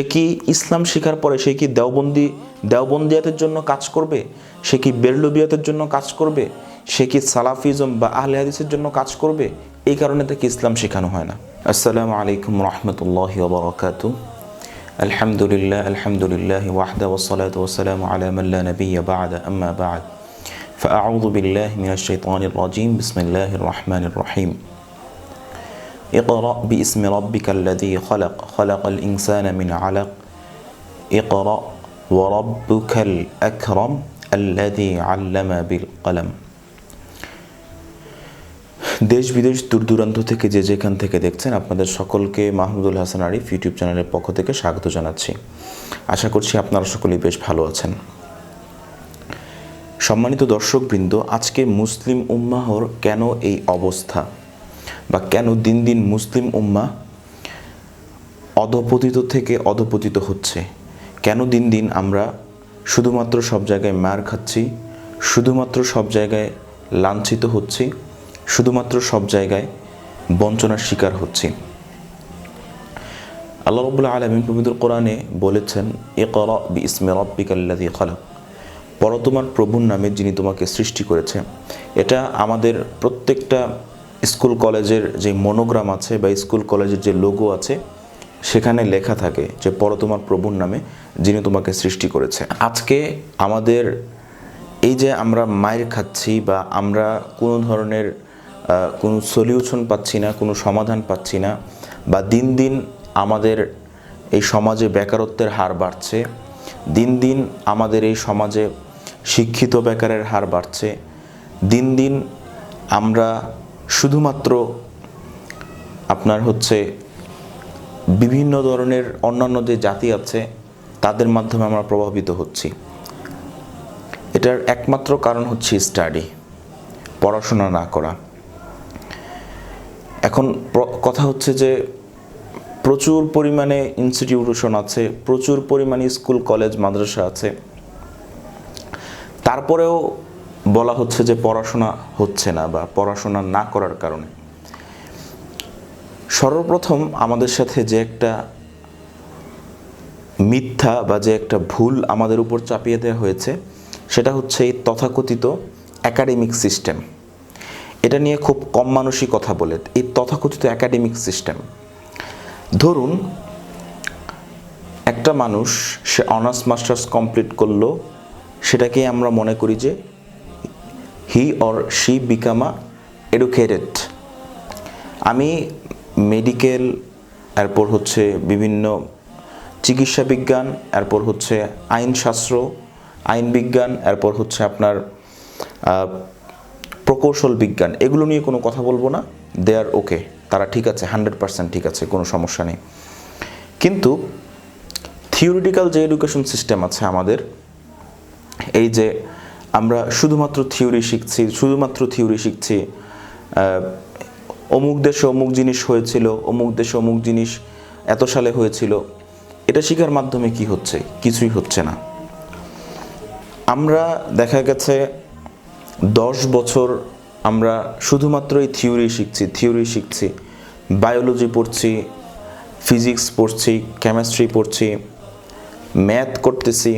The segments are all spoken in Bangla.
সে কি ইসলাম শেখার পরে সে কি দেওবন্দিয়াতের জন্য কাজ করবে, সে কি বেরলুবিয়াতের জন্য কাজ করবে, সে কি সালাফিজম বা আহলে হাদিসের জন্য কাজ করবে? এই কারণে তাকে ইসলাম শেখানো হয় না। আসসালামু আলাইকুম রহমতুল্লাহি ওয়া বারাকাতুহু। আলহামদুলিল্লাহ ওয়াহদা ওয়াসসালাতু ওয়াসসালামু আলা মান লা নাবিয়্যা বা'দা, আম্মা বা'দ। ফাআউযু বিল্লাহি মিনাশ শাইতানির রাজীম। বিসমিল্লাহির রহমানির রহিম। اقرأ باسم ربك الذي خلق خلق الإنسان من علق اقرأ وربك الأكرم الذي علم بالقلم। দেশ বিদেশ দূর দূরান্ত থেকে যে যেখান থেকে দেখছেন আপনাদের সকলকে মাহমুদুল হাসান আরিফ ইউটিউব চ্যানেলের পক্ষ থেকে স্বাগত জানাচ্ছি। আশা করছি আপনারা সকলেই বেশ ভালো আছেন। সম্মানিত দর্শকবৃন্দ, আজকে মুসলিম উম্মাহর কেন এই অবস্থা, বা কেন দিন দিন মুসলিম উম্মাহ অধপতিত থেকে অধপতিত হচ্ছে, কেন দিন দিন আমরা শুধুমাত্র সব জায়গায় মার খাচ্ছি, শুধুমাত্র সব জায়গায় লাঞ্ছিত হচ্ছি, শুধুমাত্র সব জায়গায় বঞ্চনার শিকার হচ্ছি। আল্লাহ রাব্বুল আলামিন পবিত্র কোরআনে বলেছেন, ইকরা বিইসমি রাব্বিকাল্লাযী খালাক, পড়ো তোমার প্রভুর নামে যিনি তোমাকে সৃষ্টি করেছে। এটা আমাদের প্রত্যেকটা স্কুল কলেজের যে মনোগ্রাম আছে বা স্কুল কলেজের যে লোগো আছে সেখানে লেখা থাকে যে পড়ো তোমার প্রভুর নামে যিনি তোমাকে সৃষ্টি করেছে। আজকে আমাদের এই যে আমরা মায়ের খাচ্ছি বা আমরা কোনো ধরনের কোনো সলিউশন পাচ্ছি না, কোনো সমাধান পাচ্ছি না, বা দিন দিন আমাদের এই সমাজে বেকারত্বের হার বাড়ছে, দিন দিন আমাদের এই সমাজে শিক্ষিত বেকারের হার বাড়ছে, দিন দিন আমরা শুধুমাত্র আপনার বিভিন্ন ধরনের অন্যান্য যে জাতি আছে তাদের মাধ্যমে আমরা প্রভাবিত হচ্ছি। এটার একমাত্র কারণ হচ্ছে স্টাডি, পড়াশোনা না করা। এখন কথা হচ্ছে যে প্রচুর পরিমাণে ইনস্টিটিউশন আছে, প্রচুর পরিমাণে স্কুল কলেজ মাদ্রাসা আছে, তারপরেও বলা হচ্ছে যে পড়াশোনা হচ্ছে না বা পড়াশোনা না করার কারণে। সর্বপ্রথম আমাদের সাথে যে একটা মিথ্যা বা যে একটা ভুল আমাদের উপর চাপিয়ে দেওয়া হয়েছে সেটা হচ্ছে এই তথাকথিত একাডেমিক সিস্টেম। এটা নিয়ে খুব কম মানুষই কথা বলে, এই তথাকথিত একাডেমিক সিস্টেম। ধরুন একটা মানুষ সে অনার্স মাস্টার্স কমপ্লিট করলো, সেটাকে আমরা মনে করি যে he or she become a educated. আমি মেডিকেল, এরপর হচ্ছে বিভিন্ন চিকিৎসা বিজ্ঞান, এরপর হচ্ছে আইনশাস্ত্র, আইন বিজ্ঞান, এরপর হচ্ছে আপনার প্রকৌশল বিজ্ঞান, এগুলো নিয়ে কোনো কথা বলবো না। দে আর ওকে, তারা ঠিক আছে, 100% ঠিক আছে, কোনো সমস্যা নেই। কিন্তু থিওরিটিক্যাল যে এডুকেশন সিস্টেম আছে আমাদের, এই যে আমরা শুধুমাত্র থিওরি শিখছি, অমুক দেশে অমুক জিনিস হয়েছিল, অমুক দেশে অমুক জিনিস এত সালে হয়েছিল, এটা শেখার মাধ্যমে কি হচ্ছে? কিছুই হচ্ছে না। আমরা দেখা গেছে 10 বছর আমরা শুধুমাত্র এই থিওরি শিখছি, বায়োলজি পড়ছি, ফিজিক্স পড়ছি, কেমিস্ট্রি পড়ছি, ম্যাথ করতেছি,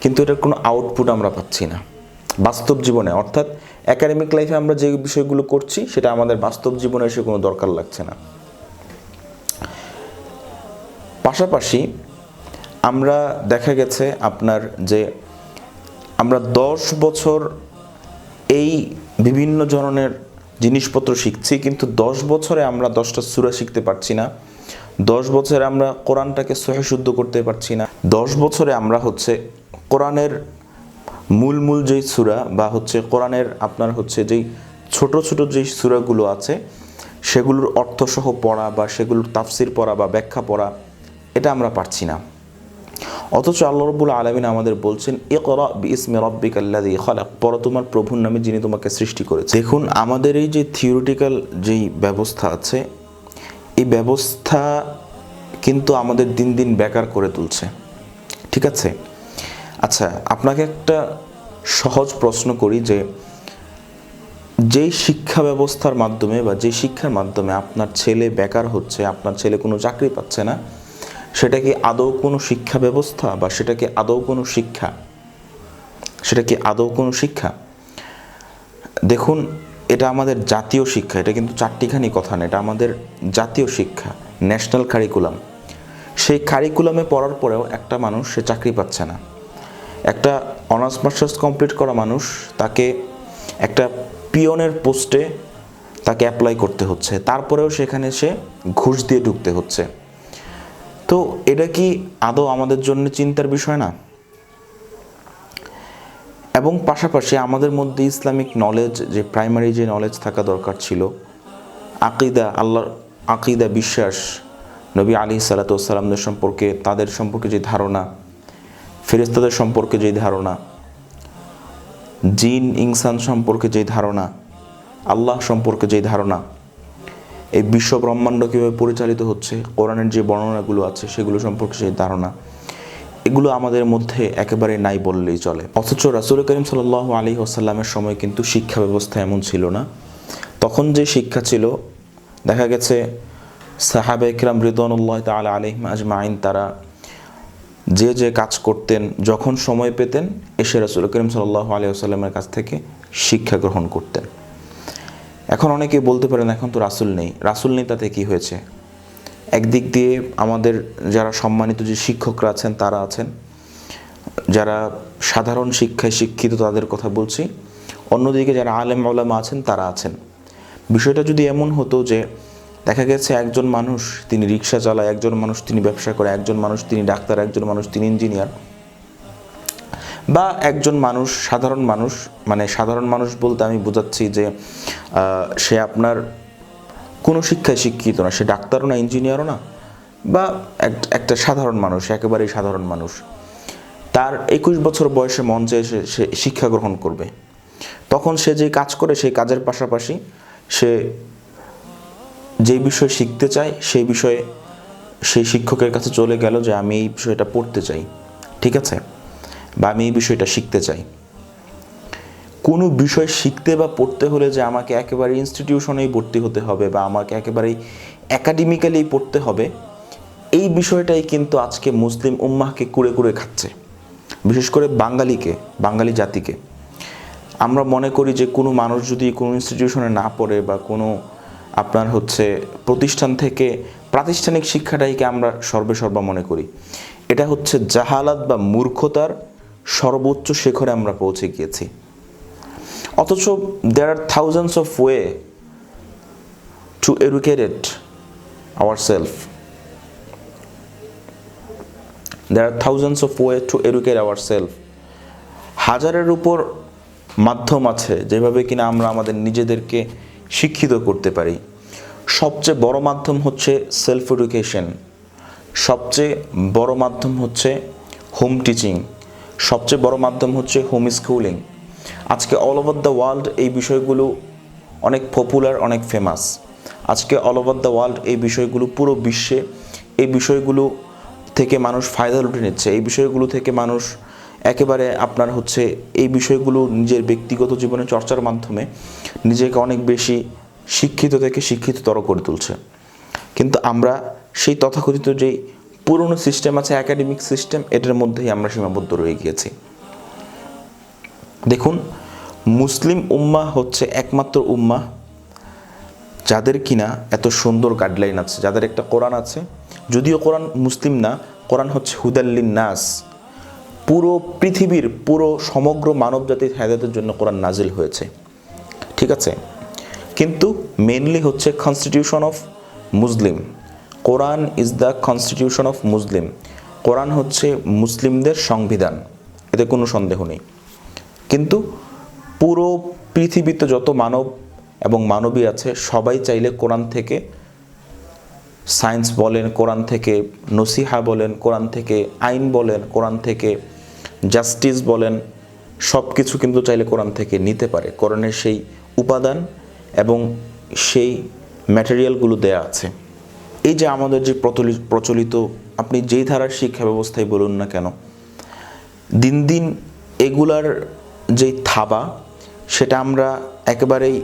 কিন্তু এটার কোনো আউটপুট আমরা পাচ্ছি না বাস্তব জীবনে। অর্থাৎ একাডেমিক লাইফে আমরা যে বিষয়গুলো করছি সেটা আমাদের বাস্তব জীবনে এসে কোনো দরকার লাগছে না। পাশাপাশি আমরা দেখা গেছে আপনার যে আমরা 10 বছর এই বিভিন্ন ধরনের জিনিসপত্র শিখছি, কিন্তু 10 বছরে আমরা 10টা সূরা শিখতে পারছি না, 10 বছরে আমরা কোরআনটাকে সহিহ শুদ্ধ করতে পারছি না, 10 বছরে আমরা কোরআনের মূল যেই সূরা বা কোরআনের আপনার যেই ছোট যেই সূরাগুলো আছে সেগুলোর অর্থসহ পড়া বা সেগুলোর তাফসির পড়া বা ব্যাখ্যা পড়া, এটা আমরা পারছি না। অথচ আল্লাহ রাব্বুল আলামিন আমাদের বলছেন, ইকরা বিইসমি রাব্বিকাল্লাযী খালাক, পড়ো তোমার প্রভুর নামে যিনি তোমাকে সৃষ্টি করেছে। দেখুন, আমাদের এই যে থিওরিটিক্যাল যেই ব্যবস্থা আছে, এই ব্যবস্থা কিন্তু আমাদের দিন দিন বেকার করে তুলছে। ঠিক আছে? আচ্ছা, আপনাকে একটা সহজ প্রশ্ন করি যে যেই শিক্ষা ব্যবস্থার মাধ্যমে বা যে শিক্ষার মাধ্যমে আপনার ছেলে বেকার হচ্ছে, আপনার ছেলে কোনো চাকরি পাচ্ছে না, সেটা কি আদৌ কোনো শিক্ষা ব্যবস্থা, বা সেটা কি আদৌ কোনো শিক্ষা? সেটা কি আদৌ কোনো শিক্ষা? দেখুন, এটা আমাদের জাতীয় শিক্ষা, এটা কিন্তু চারটিখানি কথা না, এটা আমাদের জাতীয় শিক্ষা, ন্যাশনাল কারিকুলাম। সেই কারিকুলামে পড়ার পরেও একটা মানুষ সে চাকরি পাচ্ছে না। একটা অনার্স মাস্টার্স কমপ্লিট করা মানুষ, তাকে একটা পিয়নের পোস্টে তাকে অ্যাপ্লাই করতে হচ্ছে, তারপরেও সেখানে সে ঘুষ দিয়ে ঢুকতে হচ্ছে। তো এটা কি আদৌ আমাদের জন্য চিন্তার বিষয় না? এবং পাশাপাশি আমাদের মধ্যে ইসলামিক নলেজ, যে প্রাইমারি যে নলেজ থাকা দরকার ছিল, আকিদা, আল্লাহর আকিদা, বিশ্বাস, নবী আলাইহিস সালামের সম্পর্কে, তাদের সম্পর্কে যে ধারণা, ফেরেশতাদের সম্পর্কে যে ধারণা, জিন ইনসান সম্পর্কে যে ধারণা, আল্লাহ সম্পর্কে যে ধারণা, এই বিশ্ব ব্রহ্মাণ্ড কীভাবে পরিচালিত হচ্ছে, কোরআনের যে বর্ণনাগুলো আছে সেগুলো সম্পর্কে যে ধারণা, এগুলো আমাদের মধ্যে একেবারে নাই বললেই চলে। অথচ রাসূল করিম সাল্লাল্লাহু আলাইহি ওয়াসাল্লামের সময় কিন্তু শিক্ষা ব্যবস্থা এমন ছিল না। তখন যে শিক্ষা ছিল, দেখা গেছে সাহাবা ইকরাম রিদওয়ানুল্লাহি তাআলা আলাইহিম আজমাইন, তারা যে যে কাজ করতেন, যখন সময় পেতেন এসে রাসূল করিম সাল্লাল্লাহু আলাইহি ওয়াসাল্লামের কাছ থেকে শিক্ষা গ্রহণ করতেন। এখন অনেকে বলতে পারেন, এখন তো রাসূল নেই। রাসূল নেই তাতে কি হয়েছে? একদিক দিয়ে আমাদের যারা সম্মানিত যে শিক্ষকরা আছেন তারা আছেন, যারা সাধারণ শিক্ষায় শিক্ষিত তাদের কথা বলছি, অন্যদিকে যারা আলেম ওলামা আছেন তারা আছেন। বিষয়টা যদি এমন হতো যে দেখা গেছে একজন মানুষ তিনি রিক্সা চালায়, একজন মানুষ তিনি ব্যবসা করে, একজন মানুষ তিনি ডাক্তার, একজন মানুষ তিনি ইঞ্জিনিয়ার, বা একজন মানুষ সাধারণ মানুষ, মানে সাধারণ মানুষ বলতে আমি বোঝাচ্ছি যে সে আপনার কোনো শিক্ষায় শিক্ষিত না, সে ডাক্তারও না, ইঞ্জিনিয়ারও না, বা একটা সাধারণ মানুষ, একেবারেই সাধারণ মানুষ, তার 21 বছর বয়সে মঞ্চে এসে সে শিক্ষা গ্রহণ করবে। তখন সে যে কাজ করে সেই কাজের পাশাপাশি সে যেই বিষয় শিখতে চায় সেই বিষয়ে সেই শিক্ষকের কাছে চলে গেল যে আমি এই বিষয়টা পড়তে চাই, ঠিক আছে, বা আমি এই বিষয়টা শিখতে চাই। কোনো বিষয় শিখতে বা পড়তে হলে যে আমাকে একেবারে ইনস্টিটিউশনেই ভর্তি হতে হবে বা আমাকে একেবারেই একাডেমিক্যালি পড়তে হবে, এই বিষয়টাই কিন্তু আজকে মুসলিম উম্মাহকে কুড়ে কুড়ে খাচ্ছে। বিশেষ করে বাঙালি জাতিকে। আমরা মনে করি যে কোনো মানুষ যদি কোনো ইনস্টিটিউশনে না পড়ে বা কোনো আপনার প্রতিষ্ঠান থেকে প্রাতিষ্ঠানিক শিক্ষাটাইকে আমরা সর্বেসর্বা মনে করি, এটা হচ্ছে জাহালাত বা মূর্খতার সর্বোচ্চ শিখরে আমরা পৌঁছে গিয়েছি। অথচ there are thousands of way to educate ourselves. There are thousands of way to educate ourselves. হাজারের উপর মাধ্যম আছে যেভাবে কিনা আমরা আমাদের নিজেদেরকে শিক্ষিত করতে পারি। সবচেয়ে বড় মাধ্যম হচ্ছে সেলফ এডুকেশন, সবচেয়ে বড় মাধ্যম হচ্ছে হোম টিচিং, সবচেয়ে বড় মাধ্যম হচ্ছে হোম স্কুলিং। আজকে অল ওভার দ্য ওয়ার্ল্ড এই বিষয়গুলো অনেক পপুলার, অনেক ফেমাস। আজকে অল ওভার দ্য ওয়ার্ল্ড এই বিষয়গুলো, পুরো বিশ্বে এই বিষয়গুলো থেকে মানুষ ফায়দা লুটে নিচ্ছে। এই বিষয়গুলো থেকে মানুষ একেবারে আপনার এই বিষয়গুলো নিজের ব্যক্তিগত জীবনে চর্চার মাধ্যমে নিজেকে অনেক বেশি শিক্ষিত থেকে শিক্ষিততর করে তুলছে। কিন্তু আমরা সেই তথাকথিত যেই পুরনো সিস্টেম আছে, একাডেমিক সিস্টেম, এটার মধ্যেই আমরা সীমাবদ্ধ রয়ে গিয়েছি। দেখুন, মুসলিম উম্মাহ হচ্ছে একমাত্র উম্মাহ যাদের কিনা এত সুন্দর গাইডলাইন আছে, যাদের একটা কোরআন আছে। যদিও কোরআন মুসলিম না, কোরআন হচ্ছে হুদাল্লিন নাস, পুরো পৃথিবীর পুরো সমগ্র মানব জাতির হেদায়েতের জন্য কোরআন নাজিল হয়েছে, ঠিক আছে। কিন্তু মেইনলি হচ্ছে constitution of Muslim. Quran is the constitution of Muslim. Quran হচ্ছে মুসলিমদের সংবিধান, এতে কোনো সন্দেহ নেই। কিন্তু পুরো পৃথিবীতে যত মানব এবং মানবী আছে সবাই চাইলে কোরআন থেকে সায়েন্স বলেন, কোরআন থেকে নসিহা বলেন, কোরআন থেকে আইন বলেন, কোরআন থেকে জাস্টিস বলেন, সব কিছু কিন্তু চাইলে কোরআন থেকে নিতে পারে। কোরআনের সেই উপাদান এবং সেই ম্যাটেরিয়ালগুলো দেয়া আছে। এই যে আমাদের যে প্রচলিত আপনি যেই ধারার শিক্ষা ব্যবস্থায় বলুন না কেন, দিন দিন এগুলার যেই থাবা, সেটা আমরা একেবারেই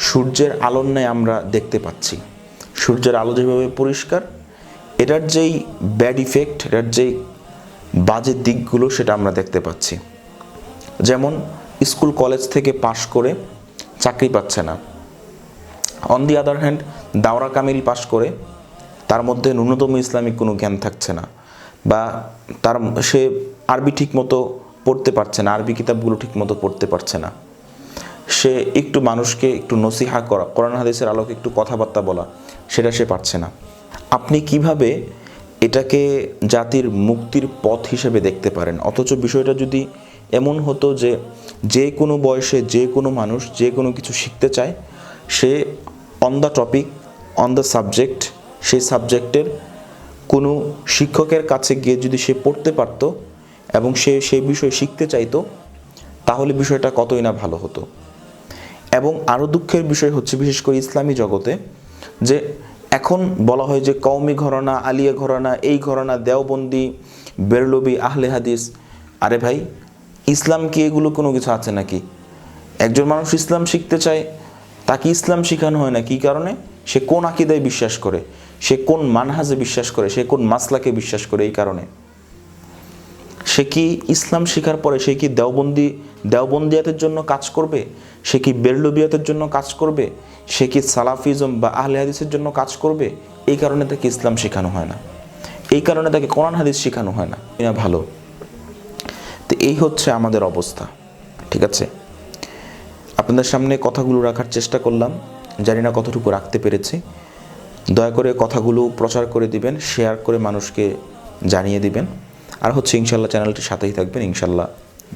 সূর্যের আলোর ন্যায় আমরা দেখতে পাচ্ছি। সূর্যের আলো যেভাবে পরিষ্কার, এটার যেই ব্যাড ইফেক্ট, এটার যেই বাজে দিকগুলো সেটা আমরা দেখতে পাচ্ছি। যেমন স্কুল কলেজ থেকে পাশ করে চাকরি পাচ্ছে না, অন দি আদার হ্যান্ড দাওরা কামিল পাশ করে তার মধ্যে ন্যূনতম ইসলামিক কোনো জ্ঞান থাকছে না, বা সে আরবি ঠিকমতো পড়তে পারছে না, আরবি কিতাবগুলো ঠিকমতো পড়তে পারছে না, সে একটু মানুষকে একটু নসিহা করা, কোরআন হাদিসের আলোকে একটু কথাবার্তা বলা, সেটা সে পারছে না। আপনি কিভাবে এটাকে জাতির মুক্তির পথ হিসেবে দেখতে পারেন? অথচ বিষয়টা যদি এমন হতো যে যে কোনো বয়সে যে কোনো মানুষ যে কোনো কিছু শিখতে চায়, সে on the topic, on the subject, সেই সাবজেক্টের কোনো শিক্ষকের কাছে গিয়ে যদি সে পড়তে পারত এবং সে সেই বিষয়ে শিখতে চাইতো, তাহলে বিষয়টা কতই না ভালো হতো। এবং আরও দুঃখের বিষয় হচ্ছে, বিশেষ করে ইসলামী জগতে, যে এখন বলা হয় যে কওমি ঘরানা, আলিয়া ঘরানা, এই ঘরানা, দেওবন্দি, বেরলবি, আহলে হাদিস। আরে ভাই, ইসলাম কি এগুলো কোনো কিছু আছে নাকি? একজন মানুষ ইসলাম শিখতে চায়, তাকে ইসলাম শেখানো হয় না। কী কারণে? সে কোন আকীদায় বিশ্বাস করে, সে কোন মানহাজে বিশ্বাস করে, সে কোন মাসলাকে বিশ্বাস করে। এই কারণে সে কি ইসলাম শেখার পরে সে কি দেওবন্দিয়াতের জন্য কাজ করবে, সে কি বেরলবিয়াতের জন্য কাজ করবে, সে কি সালাফিজম বা আহলে হাদিসের জন্য কাজ করবে? এই কারণে তাকে ইসলাম শেখানো হয় না, এই কারণে তাকে কোরআন হাদিস শেখানো হয় না। ভালো, তো এই হচ্ছে আমাদের অবস্থা। ঠিক আছে, আপনাদের সামনে কথাগুলো রাখার চেষ্টা করলাম, জানি না কতটুকু রাখতে পেরেছি। দয়া করে কথাগুলো প্রচার করে দিবেন, শেয়ার করে মানুষকে জানিয়ে দিবেন। আর হচ্ছে ইনশাল্লাহ চ্যানেলটির সাথেই থাকবেন, ইনশাল্লাহ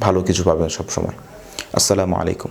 ভালো কিছু পাবেন সবসময়। আসসালামু আলাইকুম।